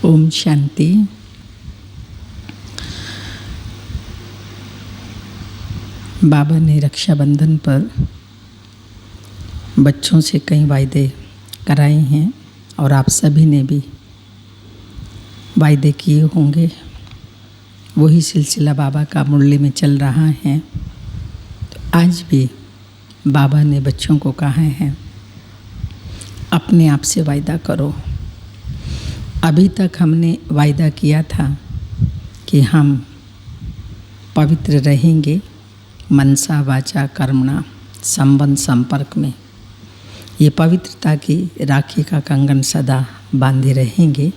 ओम शांति। बाबा ने रक्षाबंधन पर बच्चों से कई वायदे कराए हैं और आप सभी ने भी वायदे किए होंगे। वही सिलसिला बाबा का मुरली में चल रहा है। तो आज भी बाबा ने बच्चों को कहा है, अपने आप से वायदा करो। अभी तक हमने वायदा किया था कि हम पवित्र रहेंगे मनसा वाचा कर्मणा, संबंध संपर्क में। ये पवित्रता की राखी का कंगन सदा बांधे रहेंगे।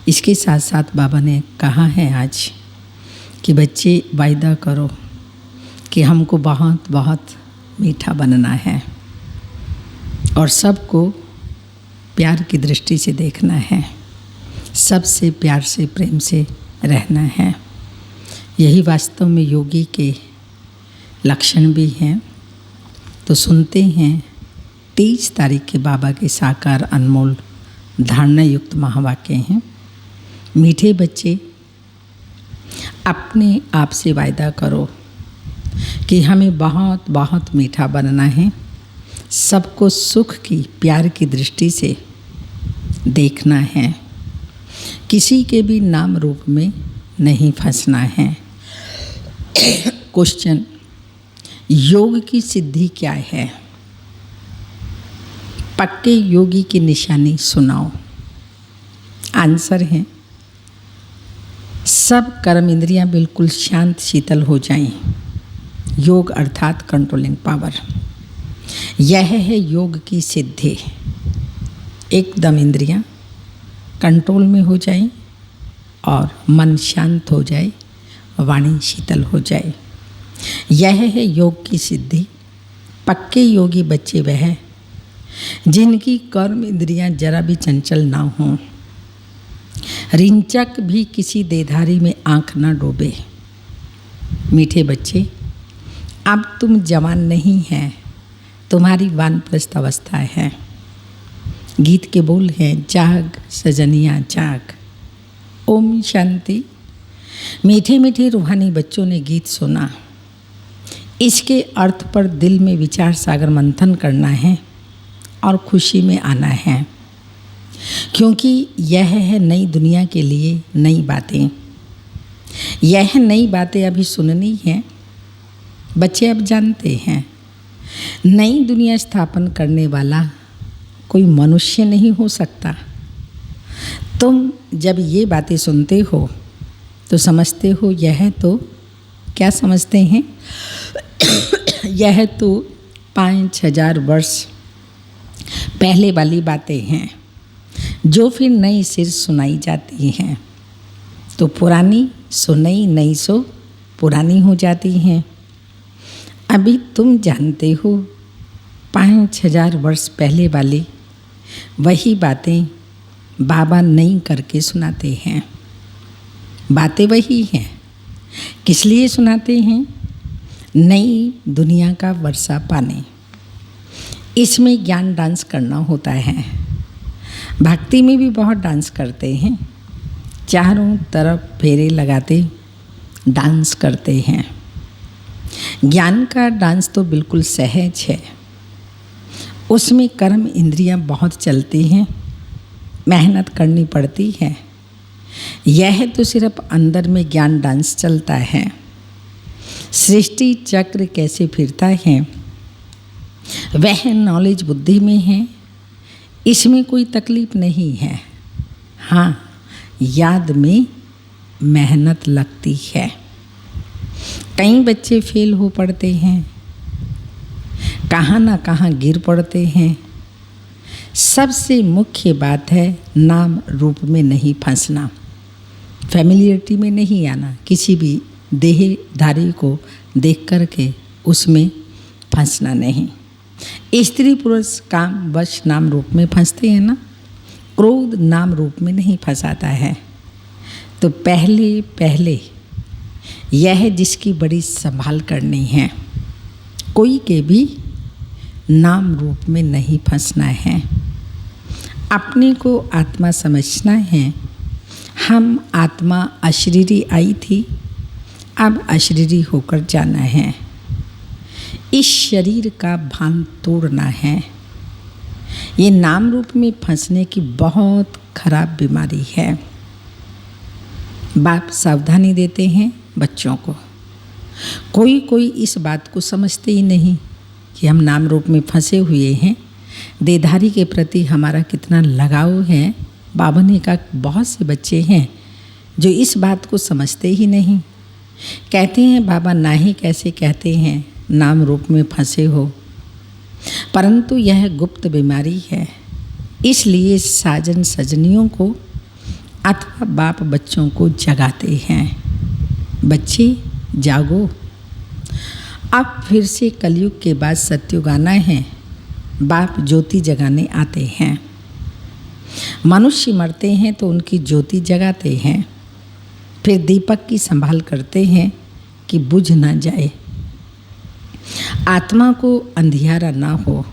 इसके साथ साथ बाबा ने कहा है आज कि बच्चे वायदा करो कि हमको बहुत बहुत मीठा बनना है और सबको प्यार की दृष्टि से देखना है, सबसे प्यार से प्रेम से रहना है। यही वास्तव में योगी के लक्षण भी हैं। तो सुनते हैं 23 तारीख के बाबा के साकार अनमोल धारणा युक्त महावाक्य हैं। मीठे बच्चे, अपने आप से वायदा करो कि हमें बहुत बहुत मीठा बनना है, सबको सुख की प्यार की दृष्टि से देखना है, किसी के भी नाम रूप में नहीं फंसना है। क्वेश्चन, योग की सिद्धि क्या है? पक्के योगी की निशानी सुनाओ। आंसर है, सब कर्म इंद्रियां बिल्कुल शांत शीतल हो जाएं। योग अर्थात कंट्रोलिंग पावर, यह है योग की सिद्धि। एकदम इंद्रियां कंट्रोल में हो जाए और मन शांत हो जाए, वाणी शीतल हो जाए। यह है योग की सिद्धि। पक्के योगी बच्चे वह है जिनकी कर्म इंद्रियां जरा भी चंचल ना हों, रिंचक भी किसी देधारी में आंख ना डूबे। मीठे बच्चे, अब तुम जवान नहीं हैं, तुम्हारी वानप्रस्थ अवस्था है। गीत के बोल हैं, जाग सजनिया जाग। ओम शांति। मीठे मीठे रूहानी बच्चों ने गीत सुना। इसके अर्थ पर दिल में विचार सागर मंथन करना है और खुशी में आना है, क्योंकि यह है नई दुनिया के लिए नई बातें। यह नई बातें अभी सुननी है। बच्चे अब जानते हैं, नई दुनिया स्थापन करने वाला कोई मनुष्य नहीं हो सकता। तुम जब ये बातें सुनते हो तो समझते हो यह तो क्या समझते हैं यह तो 5000 वर्ष पहले वाली बातें हैं जो फिर नई सिर सुनाई जाती हैं। तो पुरानी सो नई, नई सो पुरानी हो जाती हैं। अभी तुम जानते हो 5000 वर्ष पहले वाली वही बातें बाबा नई करके सुनाते हैं। बातें वही हैं। किस लिए सुनाते हैं? नई दुनिया का वर्षा पाने। इसमें ज्ञान डांस करना होता है। भक्ति में भी बहुत डांस करते हैं, चारों तरफ फेरे लगाते डांस करते हैं। ज्ञान का डांस तो बिल्कुल सहज है। उसमें कर्म इंद्रियां बहुत चलती हैं, मेहनत करनी पड़ती है। यह तो सिर्फ अंदर में ज्ञान डांस चलता है। सृष्टि चक्र कैसे फिरता है वह नॉलेज बुद्धि में है। इसमें कोई तकलीफ नहीं है। हाँ, याद में मेहनत लगती है। कई बच्चे फेल हो पड़ते हैं, कहाँ ना कहाँ गिर पड़ते हैं। सबसे मुख्य बात है नाम रूप में नहीं फंसना, फैमिलियरिटी में नहीं आना। किसी भी देहधारी को देख करके उसमें फंसना नहीं। स्त्री पुरुष काम वश नाम रूप में फंसते हैं ना, क्रोध नाम रूप में नहीं फंसाता है। तो पहले पहले यह जिसकी बड़ी संभाल करनी है, कोई के भी नाम रूप में नहीं फंसना है। अपने को आत्मा समझना है हम आत्मा अशरीरी आई थी, अब अशरीरी होकर जाना है। इस शरीर का भान तोड़ना है। ये नाम रूप में फंसने की बहुत खराब बीमारी है। बाप सावधानी देते हैं बच्चों को। कोई कोई इस बात को समझते ही नहीं कि हम नाम रूप में फंसे हुए हैं। देहधारी के प्रति हमारा कितना लगाव है। बाबा ने कहा बहुत से बच्चे हैं जो इस बात को समझते ही नहीं। कहते हैं बाबा ना ही कैसे कहते हैं नाम रूप में फंसे हो, परंतु यह गुप्त बीमारी है। इसलिए साजन सजनियों को अथवा बाप बच्चों को जगाते हैं, बच्चे जागो। अब फिर से कलयुग के बाद सत्युग आना है। बाप ज्योति जगाने आते हैं। मनुष्य मरते हैं तो उनकी ज्योति जगाते हैं, फिर दीपक की संभाल करते हैं कि बुझ ना जाए, आत्मा को अंधियारा ना हो।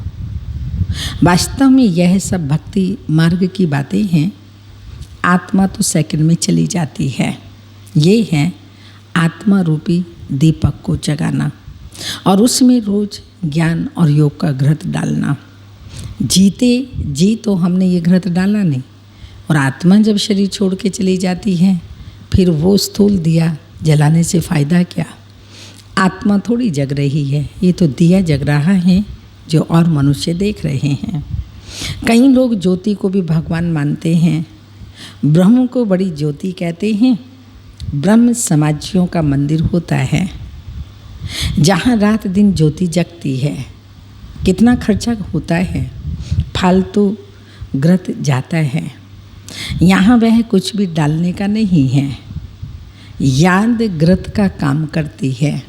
वास्तव में यह सब भक्ति मार्ग की बातें हैं। आत्मा तो सेकंड में चली जाती है। ये है आत्मा रूपी दीपक को जगाना और उसमें रोज ज्ञान और योग का घृत डालना। जीते जी तो हमने ये घृत डाला नहीं, और आत्मा जब शरीर छोड़ के चली जाती है फिर वो स्थूल दिया जलाने से फ़ायदा क्या। आत्मा थोड़ी जग रही है, ये तो दिया जग रहा है जो और मनुष्य देख रहे हैं। कई लोग ज्योति को भी भगवान मानते हैं। ब्रह्म को बड़ी ज्योति कहते हैं। ब्रह्म समाजियों का मंदिर होता है जहाँ रात दिन ज्योति जगती है। कितना खर्चा होता है, फालतू घृत जाता है। यहाँ वह कुछ भी डालने का नहीं है। याद घृत का काम करती है।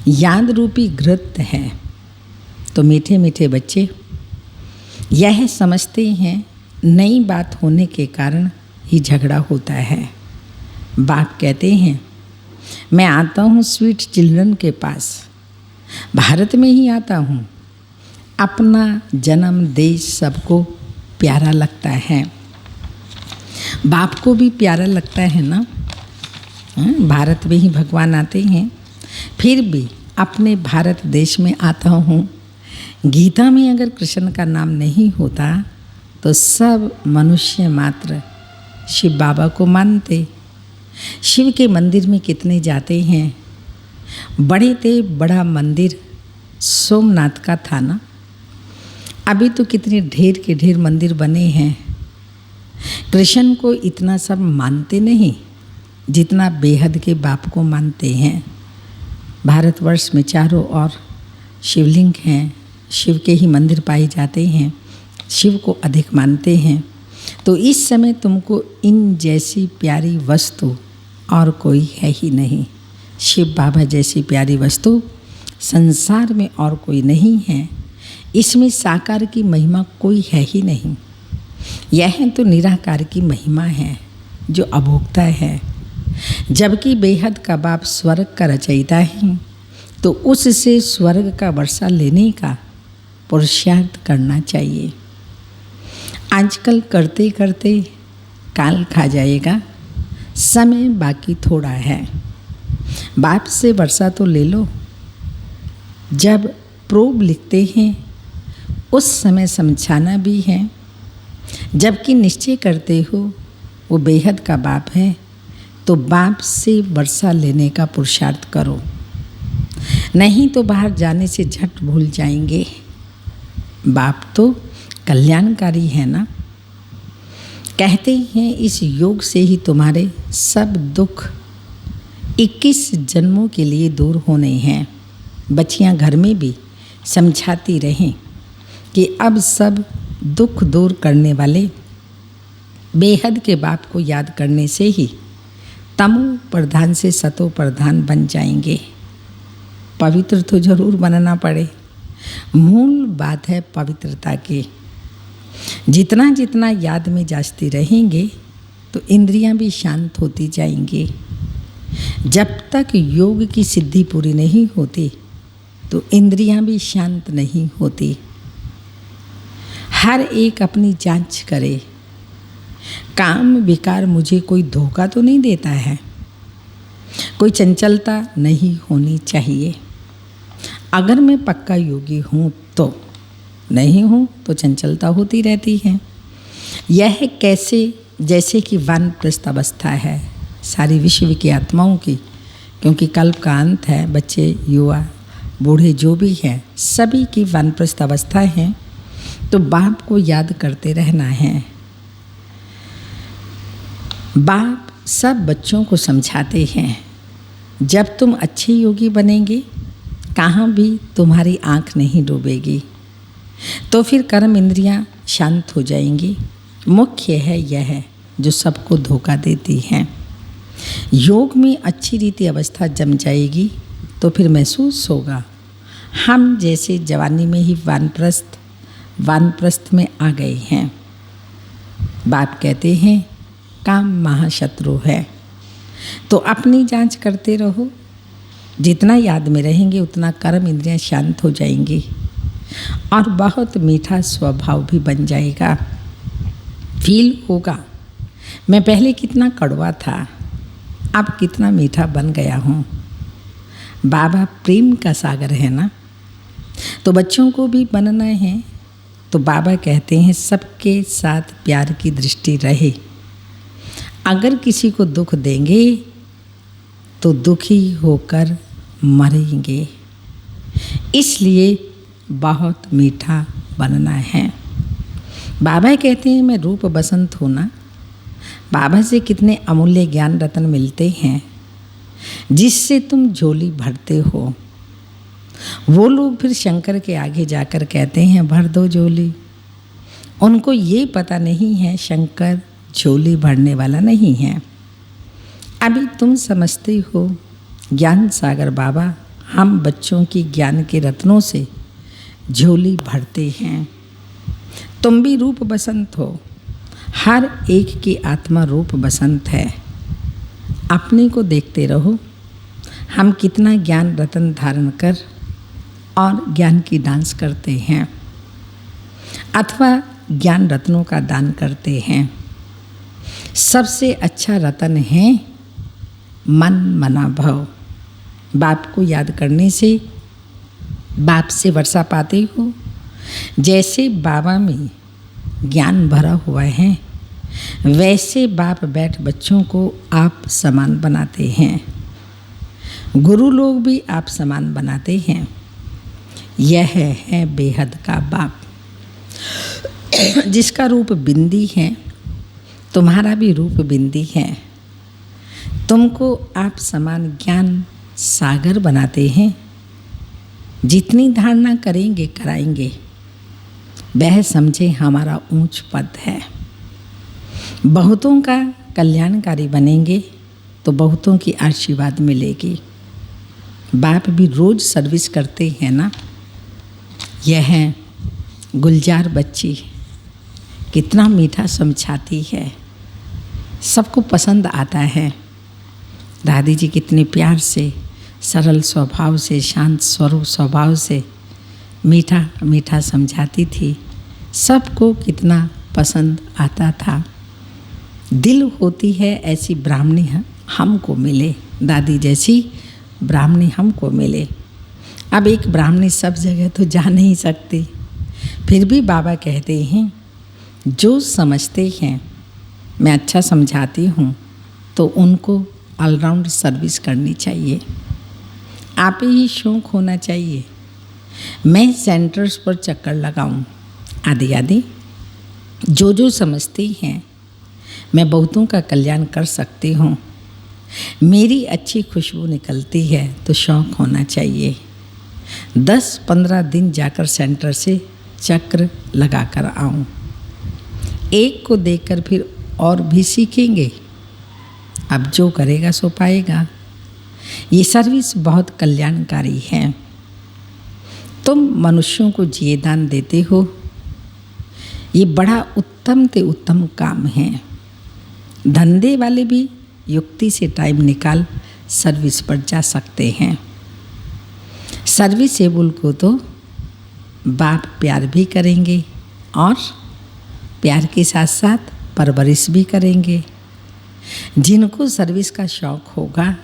याद रूपी घृत है। तो मीठे मीठे बच्चे यह समझते हैं नई बात होने के कारण ही झगड़ा होता है। बाप कहते हैं मैं आता हूँ स्वीट चिल्ड्रन के पास, भारत में ही आता हूँ। अपना जन्म देश सबको प्यारा लगता है। बाप को भी प्यारा लगता है ना। भारत में ही भगवान आते हैं, फिर भी अपने भारत देश में आता हूँ। गीता में अगर कृष्ण का नाम नहीं होता तो सब मनुष्य मात्र शिव बाबा को मानते। शिव के मंदिर में कितने जाते हैं। बड़े ते बड़ा मंदिर सोमनाथ का था ना। अभी तो कितने ढेर के ढेर मंदिर बने हैं। कृष्ण को इतना सब मानते नहीं जितना बेहद के बाप को मानते हैं। भारतवर्ष में चारों ओर शिवलिंग हैं, शिव के ही मंदिर पाए जाते हैं, शिव को अधिक मानते हैं। तो इस समय तुमको इन जैसी प्यारी वस्तु और कोई है ही नहीं। शिव बाबा जैसी प्यारी वस्तु संसार में और कोई नहीं है। इसमें साकार की महिमा कोई है ही नहीं। यह तो निराकार की महिमा है जो अभोक्ता है। जबकि बेहद का बाप स्वर्ग का रचयिता है, तो उससे स्वर्ग का वर्षा लेने का पुरुषार्थ करना चाहिए। आजकल करते करते काल खा जाएगा, समय बाकी थोड़ा है। बाप से वर्षा तो ले लो। जब प्रोब लिखते हैं उस समय समझाना भी है। जबकि निश्चय करते हो वो बेहद का बाप है, तो बाप से वर्षा लेने का पुरुषार्थ करो, नहीं तो बाहर जाने से झट भूल जाएंगे। बाप तो कल्याणकारी है ना। कहते हैं इस योग से ही तुम्हारे सब दुख 21 जन्मों के लिए दूर होने हैं। बच्चियां घर में भी समझाती रहें कि अब सब दुख दूर करने वाले बेहद के बाप को याद करने से ही तमो प्रधान से सतो प्रधान बन जाएंगे। पवित्र तो जरूर बनना पड़े। मूल बात है पवित्रता की। जितना जितना याद में जाचती रहेंगे तो इंद्रियां भी शांत होती जाएंगी। जब तक योग की सिद्धि पूरी नहीं होती तो इंद्रियां भी शांत नहीं होती। हर एक अपनी जांच करे। काम विकार मुझे कोई धोखा तो नहीं देता है। कोई चंचलता नहीं होनी चाहिए। अगर मैं पक्का योगी हूँ तो, नहीं हूँ तो चंचलता होती रहती है। यह कैसे, जैसे कि वानप्रस्थ अवस्था है सारी विश्व की आत्माओं की, क्योंकि कल्प का अंत है। बच्चे, युवा, बूढ़े जो भी हैं, सभी की वानप्रस्थ अवस्था है। तो बाप को याद करते रहना है। बाप सब बच्चों को समझाते हैं, जब तुम अच्छे योगी बनेंगे, कहाँ भी तुम्हारी आँख नहीं डूबेगी, तो फिर कर्म इंद्रियाँ शांत हो जाएंगी। मुख्य है यह जो सबको धोखा देती हैं। योग में अच्छी रीति अवस्था जम जाएगी तो फिर महसूस होगा हम जैसे जवानी में ही वानप्रस्थ में आ गए हैं। बाप कहते हैं काम महाशत्रु है, तो अपनी जांच करते रहो। जितना याद में रहेंगे उतना कर्म इंद्रियां शांत हो जाएंगी और बहुत मीठा स्वभाव भी बन जाएगा। फील होगा मैं पहले कितना कड़वा था, अब कितना मीठा बन गया हूँ। बाबा प्रेम का सागर है ना, तो बच्चों को भी बनना है। तो बाबा कहते हैं सबके साथ प्यार की दृष्टि रहे। अगर किसी को दुख देंगे तो दुखी होकर मरेंगे, इसलिए बहुत मीठा बनना है। बाबा कहते हैं मैं रूप बसंत हूँ ना। बाबा से कितने अमूल्य ज्ञान रत्न मिलते हैं जिससे तुम झोली भरते हो। वो लोग फिर शंकर के आगे जाकर कहते हैं भर दो झोली। उनको ये पता नहीं है शंकर झोली भरने वाला नहीं है। अभी तुम समझते हो ज्ञान सागर बाबा हम बच्चों की ज्ञान के रत्नों से झोली भरते हैं। तुम भी रूप बसंत हो, हर एक की आत्मा रूप बसंत है। अपने को देखते रहो हम कितना ज्ञान रत्न धारण कर और ज्ञान की डांस करते हैं अथवा ज्ञान रत्नों का दान करते हैं। सबसे अच्छा रत्न है मन मना भव। बाप को याद करने से बाप से वर्षा पाते हो। जैसे बाबा में ज्ञान भरा हुआ है वैसे बाप बैठ बच्चों को आप समान बनाते हैं। गुरु लोग भी आप समान बनाते हैं। यह है बेहद का बाप जिसका रूप बिंदी है। तुम्हारा भी रूप बिंदी है। तुमको आप समान ज्ञान सागर बनाते हैं। जितनी धारणा करेंगे कराएंगे वह समझे हमारा ऊंच पद है। बहुतों का कल्याणकारी बनेंगे तो बहुतों की आशीर्वाद मिलेगी। बाप भी रोज सर्विस करते हैं ना। यह है गुलजार बच्ची कितना मीठा समझाती है, सबको पसंद आता है। दादी जी कितने प्यार से, सरल स्वभाव से, शांत स्वरूप स्वभाव से मीठा मीठा समझाती थी। सबको कितना पसंद आता था। दिल होती है ऐसी ब्राह्मणी हमको मिले, दादी जैसी ब्राह्मणी हमको मिले। अब एक ब्राह्मणी सब जगह तो जा नहीं सकती, फिर भी बाबा कहते हैं जो समझते हैं मैं अच्छा समझाती हूँ तो उनको ऑलराउंड सर्विस करनी चाहिए। आप ही शौक़ होना चाहिए मैं सेंटर्स पर चक्कर लगाऊं आदि आदि। जो जो समझते हैं मैं बहुतों का कल्याण कर सकती हूँ, मेरी अच्छी खुशबू निकलती है तो शौक़ होना चाहिए। 10-15 दिन जाकर सेंटर से चक्र लगा कर आऊँ। एक को देखकर फिर और भी सीखेंगे। अब जो करेगा सो पाएगा। ये सर्विस बहुत कल्याणकारी है। तुम मनुष्यों को जिए दान देते हो, ये बड़ा उत्तम से उत्तम काम है। धंधे वाले भी युक्ति से टाइम निकाल सर्विस पर जा सकते हैं। सर्विसेबल को तो बाप प्यार भी करेंगे और प्यार के साथ साथ परवरिश भी करेंगे। जिनको सर्विस का शौक़ होगा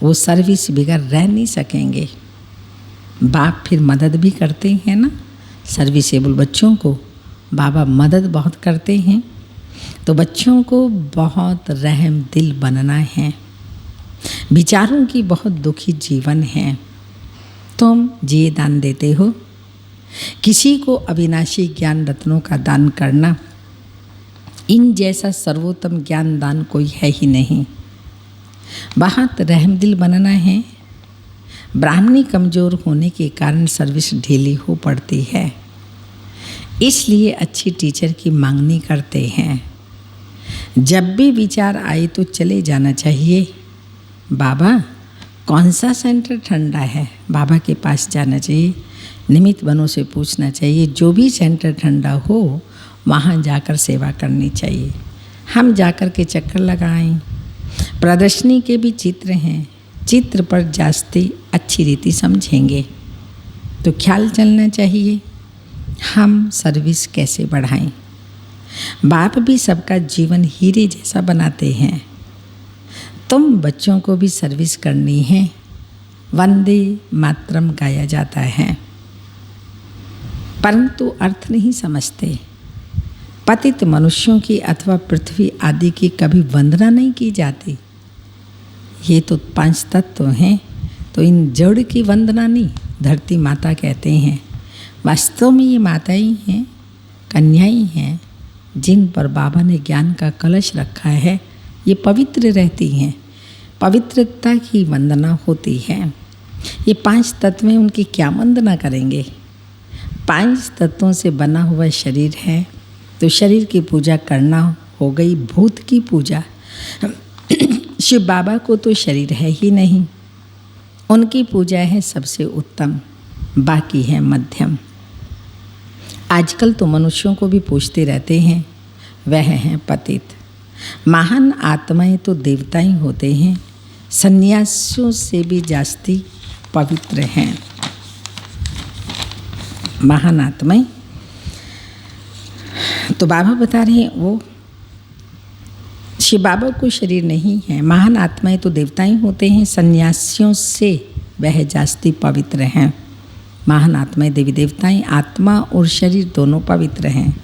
वो सर्विस बगैर रह नहीं सकेंगे। बाप फिर मदद भी करते हैं ना, सर्विसेबल बच्चों को बाबा मदद बहुत करते हैं। तो बच्चों को बहुत रहम दिल बनना है। विचारों की बहुत दुखी जीवन है। तुम ये दान देते हो, किसी को अविनाशी ज्ञान रत्नों का दान करना, इन जैसा सर्वोत्तम ज्ञान दान कोई है ही नहीं। बहुत रहम दिल बनना है। ब्राह्मणी कमज़ोर होने के कारण सर्विस ढीली हो पड़ती है, इसलिए अच्छी टीचर की मांगनी करते हैं। जब भी विचार आए तो चले जाना चाहिए। बाबा कौन सा सेंटर ठंडा है, बाबा के पास जाना चाहिए। निमित्त बनों से पूछना चाहिए, जो भी सेंटर ठंडा हो वहाँ जाकर सेवा करनी चाहिए। हम जाकर के चक्कर लगाएं। प्रदर्शनी के भी चित्र हैं, चित्र पर जास्ती अच्छी रीति समझेंगे तो ख्याल चलना चाहिए हम सर्विस कैसे बढ़ाएं। बाप भी सबका जीवन हीरे जैसा बनाते हैं। तुम बच्चों को भी सर्विस करनी है। वंदे मातरम गाया जाता है, परंतु अर्थ नहीं समझते। पतित मनुष्यों की अथवा पृथ्वी आदि की कभी वंदना नहीं की जाती। ये तो 5 तत्व हैं, तो इन जड़ की वंदना नहीं, धरती माता कहते हैं। वास्तव में ये माताएं हैं, कन्याएं हैं, जिन पर बाबा ने ज्ञान का कलश रखा है। ये पवित्र रहती हैं, पवित्रता की वंदना होती है। ये 5 तत्व में उनकी क्या वंदना करेंगे। 5 तत्वों से बना हुआ शरीर है, तो शरीर की पूजा करना हो गई भूत की पूजा। शिव बाबा को तो शरीर है ही नहीं, उनकी पूजा है सबसे उत्तम, बाकी है मध्यम। आजकल तो मनुष्यों को भी पूछते रहते हैं, वह हैं पतित। महान आत्माएं तो देवताएं होते हैं, सन्यासियों से भी जास्ती पवित्र हैं। महान आत्माएं तो बाबा बता रहे हैं वो शिव बाबा को शरीर नहीं है। महान आत्माएं तो देवताएं होते हैं, सन्यासियों से वह जास्ती पवित्र हैं। महान आत्माएं देवी देवताएं, आत्मा और शरीर दोनों पवित्र हैं।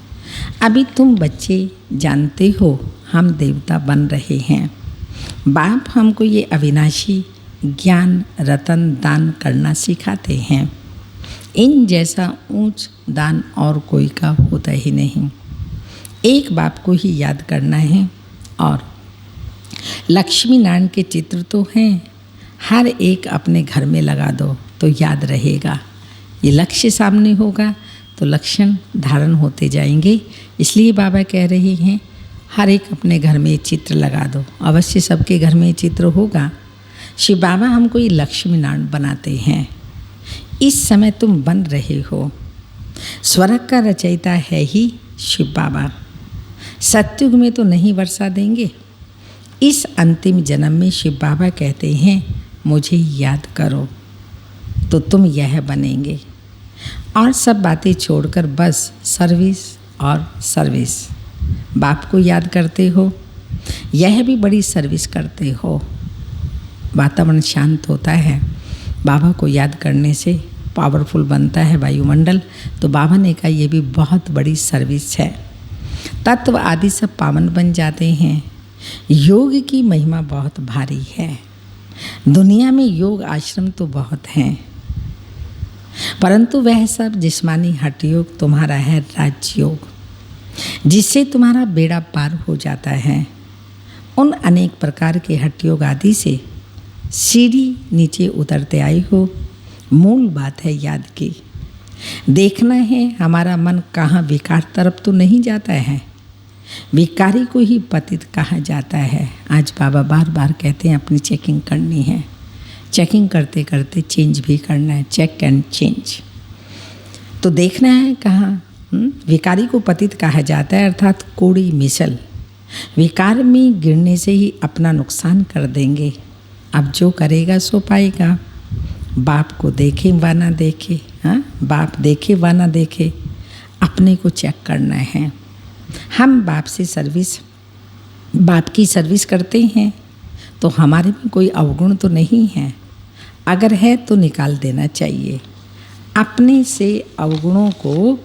अभी तुम बच्चे जानते हो हम देवता बन रहे हैं। बाप हमको ये अविनाशी ज्ञान रतन दान करना सिखाते हैं। इन जैसा ऊंच दान और कोई का होता ही नहीं। एक बाप को ही याद करना है। और लक्ष्मी नारायण के चित्र तो हैं, हर एक अपने घर में लगा दो तो याद रहेगा। ये लक्ष्य सामने होगा तो लक्षण धारण होते जाएंगे। इसलिए बाबा कह रहे हैं हर एक अपने घर में चित्र लगा दो। अवश्य सबके घर में चित्र होगा। शिव बाबा हमको ये लक्ष्मी नारायण बनाते हैं। इस समय तुम बन रहे हो। स्वर्ग का रचयिता है ही शिव बाबा। सत्युग में तो नहीं वर्षा देंगे। इस अंतिम जन्म में शिव बाबा कहते हैं मुझे याद करो तो तुम यह बनेंगे। और सब बातें छोड़कर बस सर्विस और सर्विस। बाप को याद करते हो, यह भी बड़ी सर्विस करते हो। वातावरण शांत होता है। बाबा को याद करने से पावरफुल बनता है वायुमंडल। तो बाबा ने कहा ये भी बहुत बड़ी सर्विस है। तत्व आदि सब पावन बन जाते हैं। योग की महिमा बहुत भारी है। दुनिया में योग आश्रम तो बहुत हैं, परंतु वह सब जिस्मानी हठ योग तुम्हारा है राजयोग, जिससे तुम्हारा बेड़ा पार हो जाता है। उन अनेक प्रकार के हठ योग आदि से सीढ़ी नीचे उतरते आए हो। मूल बात है याद की। देखना है हमारा मन कहाँ विकार तरफ तो नहीं जाता है। विकारी को ही पतित कहा जाता है। आज बाबा बार बार कहते हैं अपनी चेकिंग करनी है। चेकिंग करते करते चेंज भी करना है, चेक एंड चेंज। तो देखना है कहाँ विकारी को पतित कहा जाता है, अर्थात कोड़ी मिसल। विकार में गिरने से ही अपना नुकसान कर देंगे। अब जो करेगा सो पाएगा। बाप को देखे व ना देखे, हाँ बाप देखे व ना देखे, अपने को चेक करना है। हम बाप की सर्विस करते हैं तो हमारे में कोई अवगुण तो नहीं है। अगर है तो निकाल देना चाहिए। अपने से अवगुणों को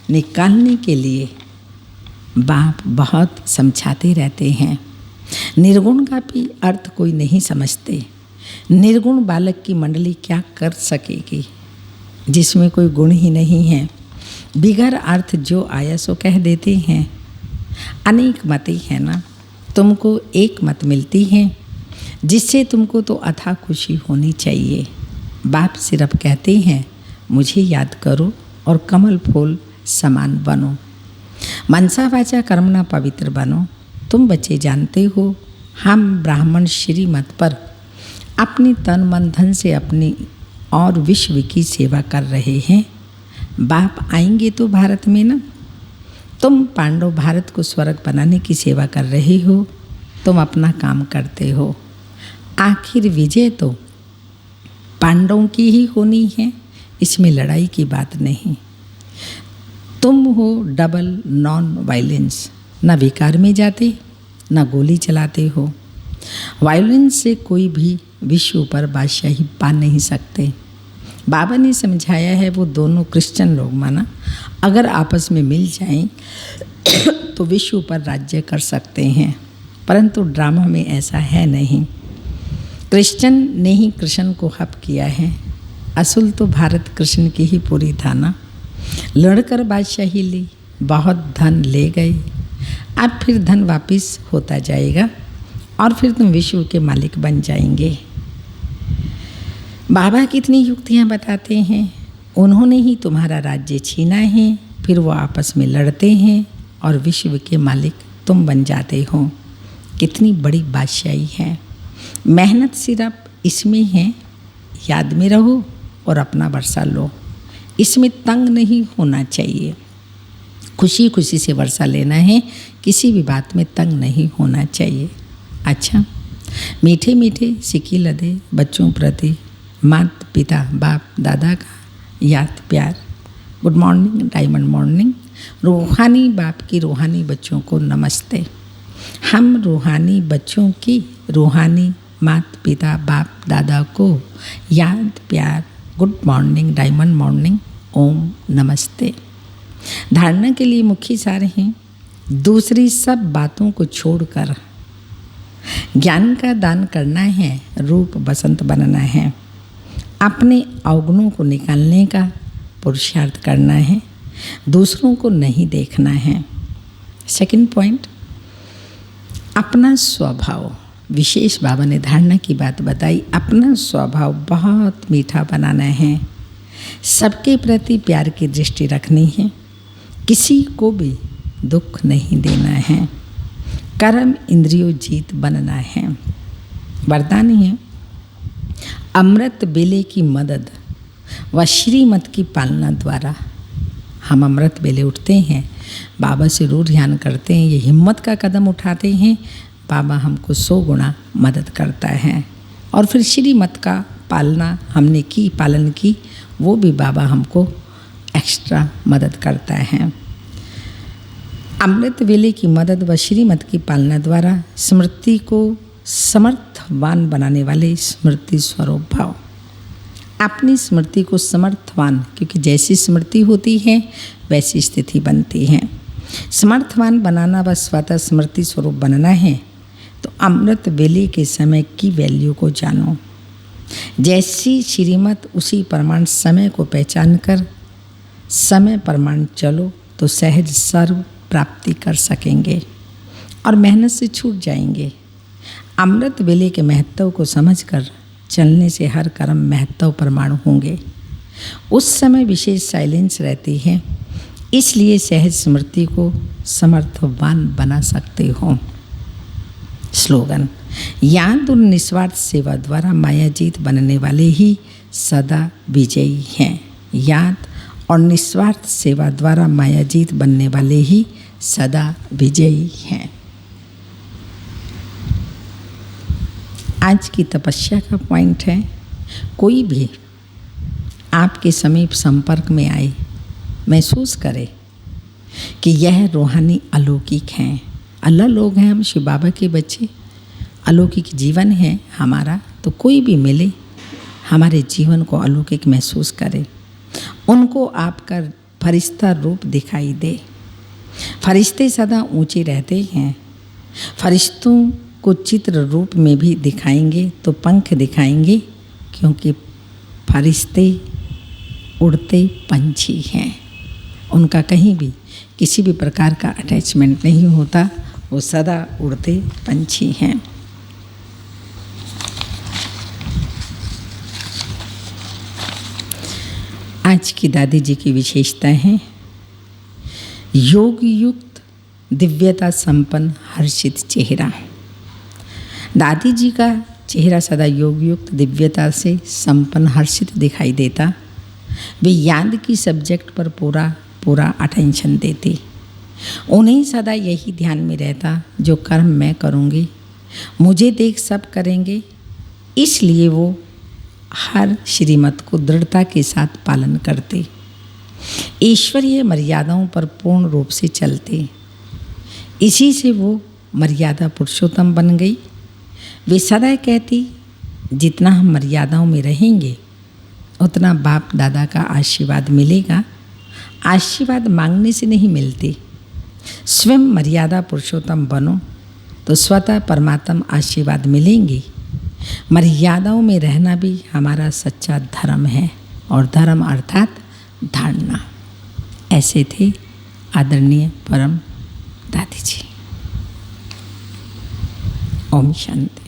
निकालने के लिए बाप बहुत समझाते रहते हैं। निर्गुण का भी अर्थ कोई नहीं समझते। निर्गुण बालक की मंडली क्या कर सकेगी जिसमें कोई गुण ही नहीं है। बिगर अर्थ जो आया सो कह देते हैं। अनेक मतें हैं ना, तुमको एक मत मिलती है जिससे तुमको तो अथाह खुशी होनी चाहिए। बाप सिर्फ कहते हैं मुझे याद करो और कमल फूल समान बनो। मनसा वाचा कर्मणा पवित्र बनो। तुम बच्चे जानते हो हम ब्राह्मण श्रीमत पर अपनी तन मन धन से अपनी और विश्व की सेवा कर रहे हैं। बाप आएंगे तो भारत में ना। तुम पांडव भारत को स्वर्ग बनाने की सेवा कर रहे हो। तुम अपना काम करते हो। आखिर विजय तो पांडवों की ही होनी है, इसमें लड़ाई की बात नहीं। तुम हो डबल नॉन वायलेंस, न विकार में जाते न गोली चलाते हो। वायलेंस से कोई भी विश्व पर बादशाही पा नहीं सकते। बाबा ने समझाया है वो दोनों क्रिश्चियन लोग माना अगर आपस में मिल जाएं तो विश्व पर राज्य कर सकते हैं, परंतु ड्रामा में ऐसा है नहीं। क्रिश्चियन ने ही कृष्ण को हप किया है। असल तो भारत कृष्ण की ही पूरी था ना। लड़कर बादशाही ली, बहुत धन ले गए। अब फिर धन वापस होता जाएगा और फिर तुम विश्व के मालिक बन जाएंगे। बाबा कितनी युक्तियाँ बताते हैं। उन्होंने ही तुम्हारा राज्य छीना है, फिर वो आपस में लड़ते हैं और विश्व के मालिक तुम बन जाते हो। कितनी बड़ी बादशाही है। मेहनत सिर्फ इसमें है, याद में रहो और अपना वर्षा लो। इसमें तंग नहीं होना चाहिए। खुशी खुशी से वर्षा लेना है, किसी भी बात में तंग नहीं होना चाहिए। अच्छा, मीठे मीठे सिक्के लदे बच्चों प्रति माता पिता बाप दादा का याद प्यार। Good morning, diamond morning. रूहानी बाप की रूहानी बच्चों को नमस्ते। हम रूहानी बच्चों की रूहानी माता पिता बाप दादा को याद प्यार, गुड मॉर्निंग, डायमंड मॉर्निंग, ओम नमस्ते। धारणा के लिए मुख्य सार हैं। दूसरी सब बातों को छोड़कर ज्ञान का दान करना है, रूप बसंत बनना है। अपने अवगुणों को निकालने का पुरुषार्थ करना है, दूसरों को नहीं देखना है। सेकंड पॉइंट, अपना स्वभाव। विशेष बाबा ने धारणा की बात बताई। अपना स्वभाव बहुत मीठा बनाना है, सबके प्रति प्यार की दृष्टि रखनी है, किसी को भी दुख नहीं देना है, कर्म इंद्रियों जीत बनना है। वरदान है अमृत बेले की मदद व श्रीमत की पालना द्वारा। हम अमृत बेले उठते हैं, बाबा से रूढ़ ध्यान करते हैं, ये हिम्मत का कदम उठाते हैं, बाबा हमको 100 गुना मदद करता है। और फिर श्रीमत का पालना हमने की, पालन की, वो भी बाबा हमको एक्स्ट्रा मदद करता है। अमृत वेले की मदद व श्रीमत की पालना द्वारा स्मृति को समर्थवान बनाने वाले स्मृति स्वरूप भाव। अपनी स्मृति को समर्थवान, क्योंकि जैसी स्मृति होती है वैसी स्थिति बनती है। समर्थवान बनाना व स्वतः स्मृति स्वरूप बनना है तो अमृत वेले के समय की वैल्यू को जानो। जैसी श्रीमत उसी प्रमाण समय को पहचान कर समय प्रमाण चलो तो सहज सर्व प्राप्ति कर सकेंगे और मेहनत से छूट जाएंगे। अमृत वेले के महत्व को समझकर चलने से हर कर्म महत्व प्रमाण होंगे। उस समय विशेष साइलेंस रहती है, इसलिए सहज स्मृति को समर्थवान बना सकते हो। स्लोगन, याद और निस्वार्थ सेवा द्वारा मायाजीत बनने वाले ही सदा विजयी हैं। याद और निस्वार्थ सेवा द्वारा मायाजीत बनने वाले ही सदा विजयी हैं। आज की तपस्या का पॉइंट है, कोई भी आपके समीप संपर्क में आए, महसूस करे कि यह रूहानी अलौकिक हैं। अल्लाह लोग हैं हम, शिव बाबा के बच्चे। अलौकिक जीवन है हमारा, तो कोई भी मिले हमारे जीवन को अलौकिक महसूस करे, उनको आपका फरिश्ता रूप दिखाई दे। फरिश्ते सदा ऊंचे रहते हैं। फरिश्तों को चित्र रूप में भी दिखाएंगे तो पंख दिखाएंगे, क्योंकि फरिश्ते उड़ते पंछी हैं। उनका कहीं भी किसी भी प्रकार का अटैचमेंट नहीं होता, वो सदा उड़ते पंछी हैं। आज की दादी जी की विशेषता है योग युक्त दिव्यता संपन्न हर्षित चेहरा। दादी जी का चेहरा सदा योग युक्त दिव्यता से संपन्न हर्षित दिखाई देता। वे याद की सब्जेक्ट पर पूरा अटेंशन देते। उन्हें सदा यही ध्यान में रहता, जो कर्म मैं करूँगी मुझे देख सब करेंगे, इसलिए वो हर श्रीमत को दृढ़ता के साथ पालन करते। ईश्वरीय मर्यादाओं पर पूर्ण रूप से चलते। इसी से वो मर्यादा पुरुषोत्तम बन गई। वे सदा कहती, जितना हम मर्यादाओं में रहेंगे उतना बाप दादा का आशीर्वाद मिलेगा। आशीर्वाद मांगने से नहीं मिलते, स्वयं मर्यादा पुरुषोत्तम बनो तो स्वतः परमात्मा आशीर्वाद मिलेंगे। मर्यादाओं में रहना भी हमारा सच्चा धर्म है, और धर्म अर्थात धारणा। ऐसे थे आदरणीय परम दादी जी। ओम शांति।